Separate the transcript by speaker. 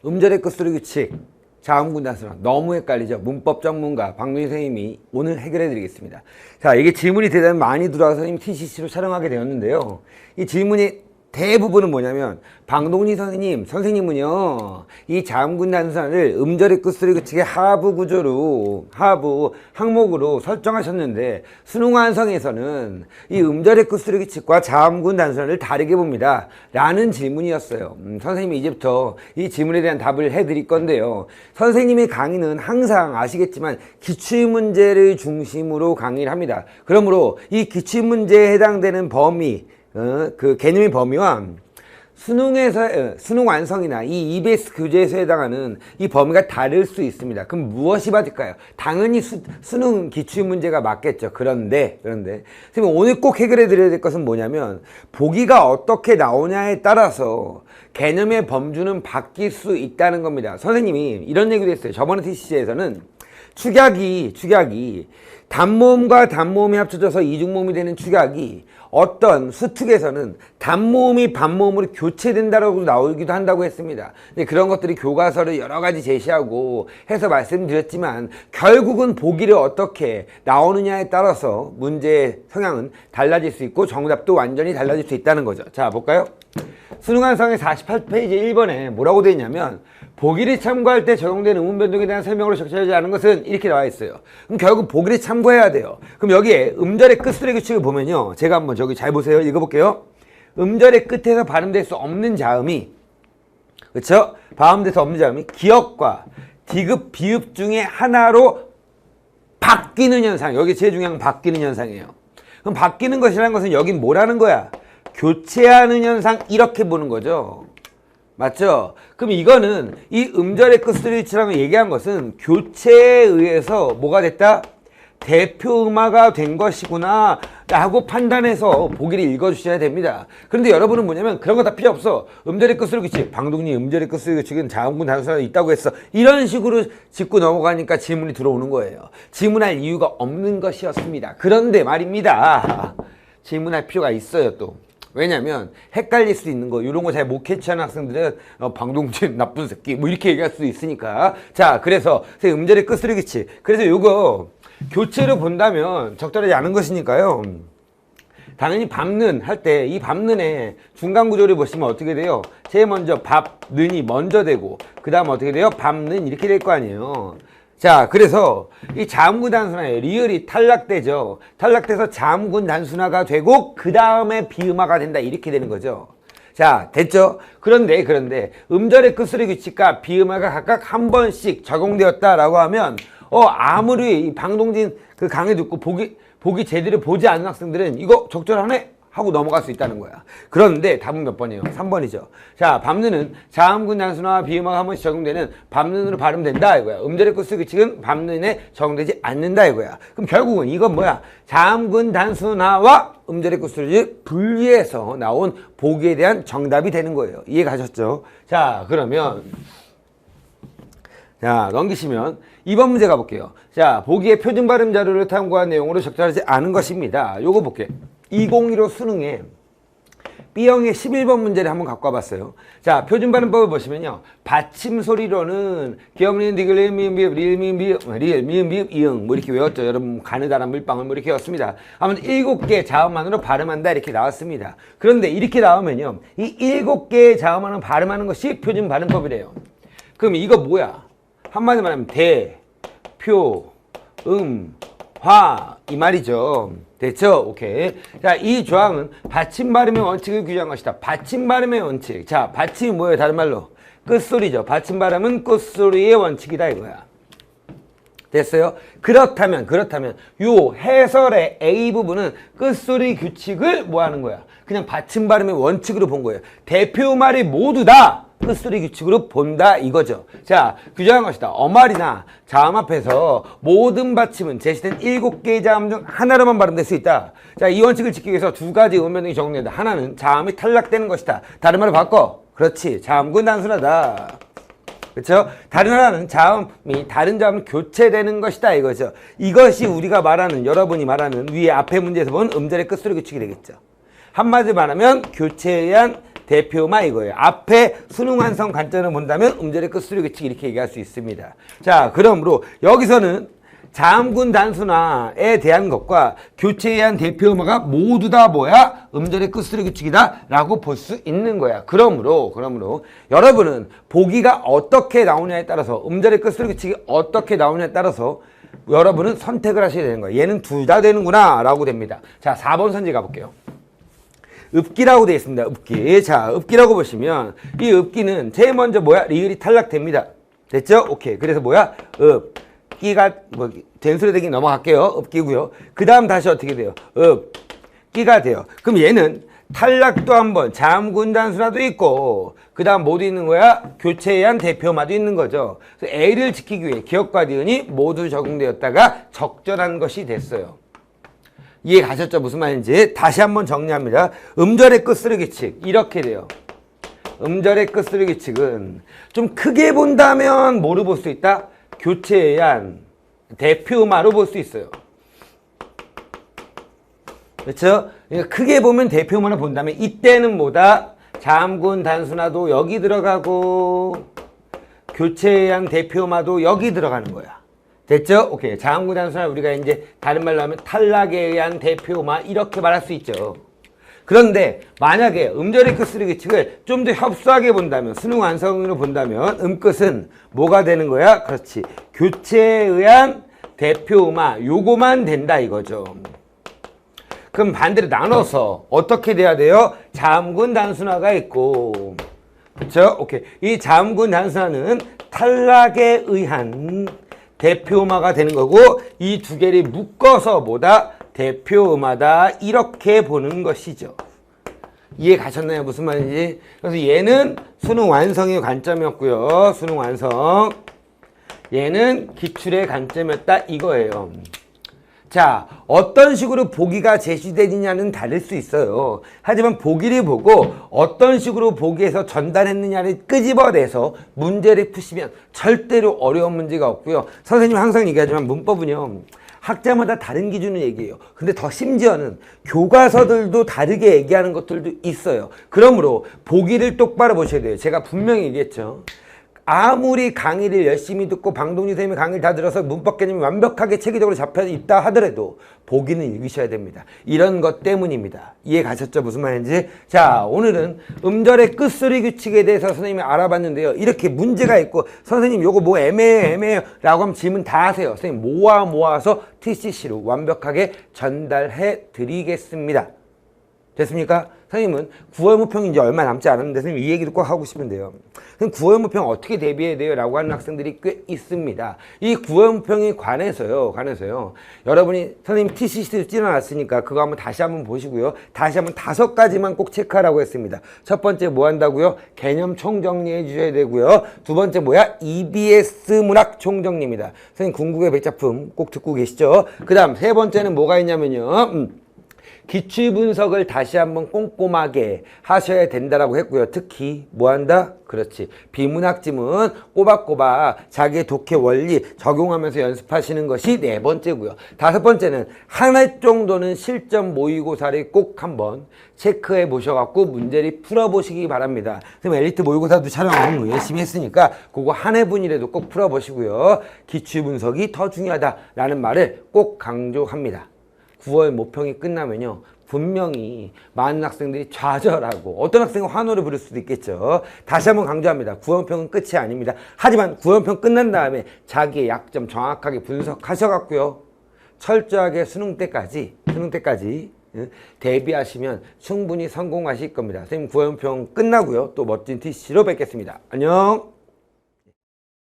Speaker 1: 음절의 끝소리 규칙, 자음군 단수나 너무 헷갈리죠? 문법 전문가 박민희 선생님이 오늘 해결해 드리겠습니다. 자, 이게 질문이 대단히 많이 들어와서 선생님 TCC로 촬영하게 되었는데요. 이 질문이 대부분은 뭐냐면 방동진 선생님은요 이 자음군 단수를 음절의 끝소리 규칙의 하부 구조로 하부 항목으로 설정하셨는데 수능 완성에서는 이 음절의 끝소리 규칙과 자음군 단수를 다르게 봅니다 라는 질문이었어요. 선생님이 이제부터 이 질문에 대한 답을 해드릴 건데요. 선생님의 강의는 항상 아시겠지만 기출문제를 중심으로 강의를 합니다. 그러므로 이 기출문제에 해당되는 범위 그 개념의 범위와 수능 완성이나 이 EBS 교재에서 해당하는 이 범위가 다를 수 있습니다. 그럼 무엇이 맞을까요? 당연히 수능 기출문제가 맞겠죠. 그런데 선생님 오늘 꼭 해결해 드려야 될 것은 뭐냐면 보기가 어떻게 나오냐에 따라서 개념의 범주는 바뀔 수 있다는 겁니다. 선생님이 이런 얘기도 했어요. 저번에 TCC에서는 축약이 단모음과 단모음이 합쳐져서 이중모음이 되는 축약이 어떤 수특에서는 단모음이 반모음으로 교체된다라고 나오기도 한다고 했습니다. 근데 그런 것들이 교과서를 여러 가지 제시하고 해서 말씀드렸지만 결국은 보기를 어떻게 나오느냐에 따라서 문제의 성향은 달라질 수 있고 정답도 완전히 달라질 수 있다는 거죠. 자, 볼까요? 수능 완성의 48페이지 1번에 뭐라고 되어 있냐면 보기를 참고할 때 적용되는 음운 변동에 대한 설명으로 적절하지 않은 것은 이렇게 나와 있어요. 그럼 결국 보기를 참고해야 돼요. 그럼 여기에 음절의 끝소리 규칙을 보면요. 제가 한번 저기 잘 보세요. 읽어볼게요. 음절의 끝에서 발음될 수 없는 자음이 그렇죠? 발음돼서 없는 자음이 기역과 디귿, 비읍 중에 하나로 바뀌는 현상. 여기 제일 중요한 건 바뀌는 현상이에요. 그럼 바뀌는 것이라는 것은 여긴 뭐라는 거야? 교체하는 현상 이렇게 보는 거죠. 맞죠? 그럼 이거는 이 음절의 끝소리 규칙이라고 얘기한 것은 교체에 의해서 뭐가 됐다? 대표 음화가 된 것이구나 라고 판단해서 보기를 읽어주셔야 됩니다. 그런데 여러분은 뭐냐면 그런 거 다 필요 없어. 음절의 끝소리 규칙, 방동님 음절의 끝소리 규칙은 자음군 단수가 있다고 했어. 이런 식으로 짚고 넘어가니까 질문이 들어오는 거예요. 질문할 이유가 없는 것이었습니다. 그런데 말입니다. 질문할 필요가 있어요 또. 왜냐면 헷갈릴 수 있는 거 이런 거 잘 못 캐치하는 학생들은 방동진 나쁜 새끼 뭐 이렇게 얘기할 수도 있으니까. 자, 그래서 음절의 끝소리 규칙, 그래서 요거 교체로 본다면 적절하지 않은 것이니까요. 당연히 밥는 할 때 이 밥는의 중간 구조를 보시면 어떻게 돼요? 제일 먼저 밥는이 먼저 되고 그 다음 어떻게 돼요? 밥는 이렇게 될 거 아니에요. 자, 그래서 이 자음군 단순화에 리을이 탈락되죠. 탈락돼서 자음군 단순화가 되고 그 다음에 비음화가 된다 이렇게 되는 거죠. 자, 됐죠? 그런데 음절의 끝소리 규칙과 비음화가 각각 한 번씩 적용되었다라고 하면 아무리 이 방동진 그 강의 듣고 보기 제대로 보지 않는 학생들은 이거 적절하네? 하고 넘어갈 수 있다는 거야. 그런데 답은 몇 번이에요? 3번이죠. 자, 밤느는 자음군 단순화와 비음화가 한 번씩 적용되는 밤느으로 발음된다 이거야. 음절의 끝소리 규칙은 밤느에 적용되지 않는다 이거야. 그럼 결국은 이건 뭐야? 자음군 단순화와 음절의 끝소리를 분리해서 나온 보기에 대한 정답이 되는 거예요. 이해 가셨죠? 자, 그러면 자, 넘기시면 2번 문제 가볼게요. 자, 보기의 표준 발음 자료를 탐구한 내용으로 적절하지 않은 것입니다. 요거 볼게요. 2015 수능에 B형의 11번 문제를 한번 갖고 와봤어요. 자, 표준 발음법을 보시면요. 받침 소리로는 기억리은 디귿 리을 미음 비읍 리을 미음 비읍 리을 미음 비읍 이응 뭐 이렇게 외웠죠. 여러분 가느다란 물방울 뭐 이렇게 외웠습니다. 아무튼 7개의 자음만으로 발음한다 이렇게 나왔습니다. 그런데 이렇게 나오면요. 이 7개의 자음만으로 발음하는 것이 표준 발음법이래요. 그럼 이거 뭐야? 한마디로 말하면 대, 표, 화 이 말이죠. 됐죠? 오케이. 자, 이 조항은 받침 발음의 원칙을 규정한 것이다. 받침 발음의 원칙. 자, 받침이 뭐예요? 다른 말로 끝소리죠. 받침 발음은 끝소리의 원칙이다 이거야. 됐어요? 그렇다면 요 해설의 A 부분은 끝소리 규칙을 뭐 하는 거야? 그냥 받침 발음의 원칙으로 본 거예요. 대표 말이 모두 다 끝소리 규칙으로 본다 이거죠. 자, 규정한 것이다. 어말이나 자음 앞에서 모든 받침은 제시된 7개의 자음 중 하나로만 발음될 수 있다. 자, 이 원칙을 지키기 위해서 두 가지 음변 등이 적용된다. 하나는 자음이 탈락되는 것이다. 다른 말로 바꿔. 그렇지. 자음군 단순하다. 그렇죠? 다른 하나는 자음이 다른 자음으로 교체되는 것이다 이거죠. 이것이 우리가 말하는, 여러분이 말하는 위에 앞에 문제에서 본 음절의 끝소리 규칙이 되겠죠. 한마디로 말하면 교체에 의한 대표마 이거예요. 앞에 수능 완성 관점을 본다면 음절의 끝수리 규칙 이렇게 얘기할 수 있습니다. 자, 그러므로 여기서는 자음군 단순화에 대한 것과 교체에 의한 대표음화가 모두 다 뭐야? 음절의 끝수리 규칙이다 라고 볼 수 있는 거야. 그러므로 여러분은 보기가 어떻게 나오냐에 따라서 음절의 끝수리 규칙이 어떻게 나오냐에 따라서 여러분은 선택을 하셔야 되는 거예요. 얘는 둘 다 되는구나 라고 됩니다. 자, 4번 선지 가볼게요. 읍기라고 되어 있습니다. 읍기. 자, 읍기라고 보시면 이 읍기는 제일 먼저 뭐야? 리을이 탈락됩니다. 됐죠? 오케이. 그래서 뭐야? 읍기가 뭐 된소리되기 넘어갈게요. 읍기고요. 그 다음 다시 어떻게 돼요? 읍기가 돼요. 그럼 얘는 탈락도 한번 자음군 단순화도 있고 그 다음 뭐도 있는 거야? 교체에 의한 대표마도 있는 거죠. 그래서 A를 지키기 위해 기억과 니은이 모두 적용되었다가 적절한 것이 됐어요. 이해 가셨죠? 무슨 말인지 다시 한번 정리합니다. 음절의 끝수리 규칙 이렇게 돼요. 음절의 끝수리 규칙은 좀 크게 본다면 뭐로 볼 수 있다? 교체에 의한 대표음화로 볼 수 있어요. 그렇죠? 크게 보면 대표음화로 본다면 이때는 뭐다? 자음군 단순화도 여기 들어가고 교체에 의한 대표음화도 여기 들어가는 거야. 됐죠? 오케이. 자음군 단순화 우리가 이제 다른 말로 하면 탈락에 의한 대표음화 이렇게 말할 수 있죠. 그런데 만약에 음절의 끝수리 규칙을 좀 더 협소하게 본다면 수능 완성으로 본다면 음끝은 뭐가 되는 거야? 그렇지. 교체에 의한 대표음화 요거만 된다 이거죠. 그럼 반대로 나눠서 어떻게 돼야 돼요? 자음군 단순화가 있고 그렇죠? 오케이. 이 자음군 단순화는 탈락에 의한 대표음화가 되는 거고 이 두 개를 묶어서 뭐다? 대표음화다 이렇게 보는 것이죠. 이해 가셨나요? 무슨 말인지? 그래서 얘는 수능 완성의 관점이었고요. 수능 완성. 얘는 기출의 관점이었다 이거예요. 자, 어떤 식으로 보기가 제시되느냐는 다를 수 있어요. 하지만 보기를 보고 어떤 식으로 보기에서 전달했느냐를 끄집어내서 문제를 푸시면 절대로 어려운 문제가 없고요. 선생님 항상 얘기하지만 문법은요. 학자마다 다른 기준을 얘기해요. 근데 더 심지어는 교과서들도 다르게 얘기하는 것들도 있어요. 그러므로 보기를 똑바로 보셔야 돼요. 제가 분명히 얘기했죠. 아무리 강의를 열심히 듣고 방동진 선생님의 강의를 다 들어서 문법 개념이 완벽하게 체계적으로 잡혀 있다 하더라도 보기는 읽으셔야 됩니다. 이런 것 때문입니다. 이해 가셨죠? 무슨 말인지? 자, 오늘은 음절의 끝소리 규칙에 대해서 선생님이 알아봤는데요. 이렇게 문제가 있고 선생님 요거 뭐 애매해요 라고 하면 질문 다 하세요. 선생님 모아서 TCC로 완벽하게 전달해 드리겠습니다. 됐습니까? 선생님은 9월 모평이 이제 얼마 남지 않았는데 선생님 이 얘기도 꼭 하고 싶은데요. 선생님 9월 모평 어떻게 대비해야 돼요? 라고 하는 학생들이 꽤 있습니다. 이 9월 모평에 관해서요. 여러분이 선생님 TCC를 찔러놨으니까 그거 한번 다시 한번 보시고요. 다시 한번 5가지만 꼭 체크하라고 했습니다. 첫 번째 뭐 한다고요? 개념 총정리해 주셔야 되고요. 두 번째 뭐야? EBS 문학 총정리입니다. 선생님 궁극의 백작품 꼭 듣고 계시죠? 그 다음 세 번째는 뭐가 있냐면요. 기출 분석을 다시 한번 꼼꼼하게 하셔야 된다라고 했고요. 특히 뭐 한다? 그렇지. 비문학 지문 꼬박꼬박 자기의 독해 원리 적용하면서 연습하시는 것이 네 번째고요. 다섯 번째는 한 해 정도는 실전 모의고사를 꼭 한번 체크해 보셔갖고 문제를 풀어보시기 바랍니다. 그럼 엘리트 모의고사도 촬영 열심히 했으니까 그거 한 해분이라도 꼭 풀어보시고요. 기출 분석이 더 중요하다라는 말을 꼭 강조합니다. 9월 모평이 끝나면요. 분명히 많은 학생들이 좌절하고 어떤 학생은 환호를 부를 수도 있겠죠. 다시 한번 강조합니다. 9월 모평은 끝이 아닙니다. 하지만 9월 모평 끝난 다음에 자기의 약점 정확하게 분석하셔갖고요. 철저하게 수능 때까지 대비하시면 충분히 성공하실 겁니다. 선생님 9월 모평 끝나고요. 또 멋진 TC로 뵙겠습니다. 안녕.